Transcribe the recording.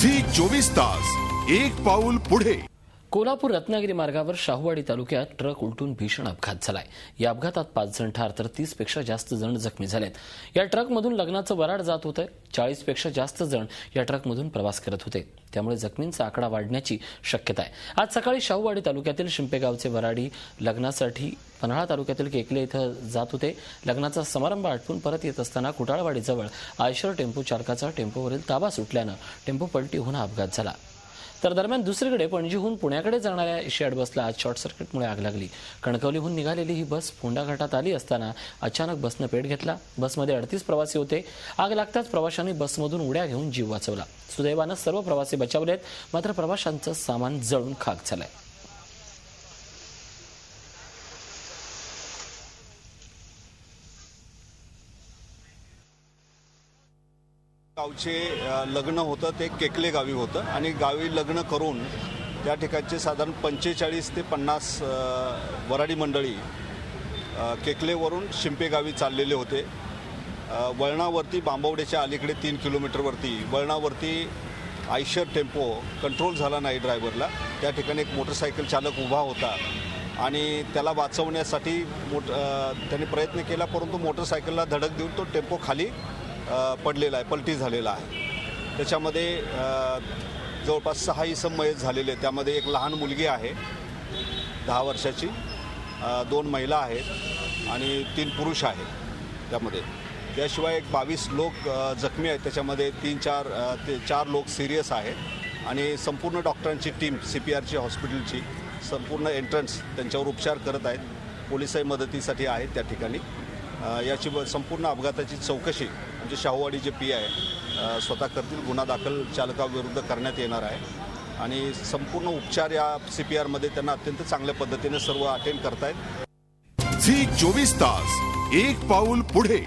Zee 24 तास एक पाऊल पुढे। कोल्हापूर रत्नागिरी मार्गावर शाहूवाडी तालुक्यात ट्रक उलटून भीषण अपघात झालाय। या अपघातात 5 जण ठार तर 30 पेक्षा जास्त जण जखमी झालेत। या ट्रकमधून लग्नाचं वराड जात होतं। 40 पेक्षा जास्त जण या ट्रकमधून प्रवास करत होते, त्यामुळे जखमींचा आकडा वाढण्याची शक्यता आहे। आज सकाळी शाहूवाडी तालुक्यातील शिंपेगावचे वराडी लग्नासाठी पन्हाळा तालुक्यातील केकले इथं जात होते। लग्नाचा समारंभ आटपून परत येत असताना कुटाळवाडीजवळ आयशर टेम्पो चालकाचा टेम्पोवरील ताबा सुटल्यानं टेम्पो पलटी होऊन अपघात झाला। तर दरम्यान दुसरीकडे पणजीहून पुण्याकडे जाणाऱ्या एशियाड बसला आज शॉर्ट सर्किटमुळे आग लागली। कणकवलीहून निघालेली ही बस फोंडा घाटात आली असताना अचानक बसनं पेट घेतला। बसमध्ये 38 प्रवासी होते। आग लागताच प्रवाशांनी बसमधून उड्या घेऊन जीव वाचवला। सुदैवानं सर्व प्रवासी बचावलेत, मात्र प्रवाशांचं सामान जळून खाक झालंय। गावचे लग्न होतं ते केकले गावी होतं आणि गावी लग्न करून त्या ठिकाणचे साधारण 45 ते 50 वराडी मंडळी केकलेवरून शिंपे गावी चाललेले होते। वळणावरती बांबवड्याच्या अलीकडे 3 किलोमीटरवरती वळणावरती आयशर टेम्पो कंट्रोल झाला नाही ड्रायव्हरला। त्या ठिकाणी एक मोटरसायकल चालक उभा होता आणि त्याला वाचवण्यासाठी त्याने प्रयत्न केला, परंतु मोटरसायकलला धडक देऊन तो टेम्पो खाली पडलेला आहे, पलटी झालेला आहे। त्याच्यामध्ये जवळपास 6 इसम मयत झालेले। त्यामध्ये एक लहान मुलगी आहे 10 वर्षाची, 2 महिला आहेत आणि 3 पुरुष आहेत त्यामध्ये। त्याशिवाय एक 22 लोक जखमी आहेत, त्याच्यामध्ये 4 लोक सिरियस आहेत आणि संपूर्ण डॉक्टरांची टीम CPRची हॉस्पिटलची संपूर्ण एंट्रन्स त्यांच्यावर उपचार करत आहेत। पोलिसही मदतीसाठी आहेत त्या ठिकाणी। याची संपूर्ण अपघाताची चौकशी म्हणजे शाहूवाडी जे PI स्वतः करतील। गुन्हा दाखल चालकाविरुद्ध करण्यात येणार आहे आणि संपूर्ण उपचार या CPRमध्ये त्यांना अत्यंत चांगल्या पद्धतीने सर्व अटेंड करतायत। झी 24 तास एक पाऊल पुढे।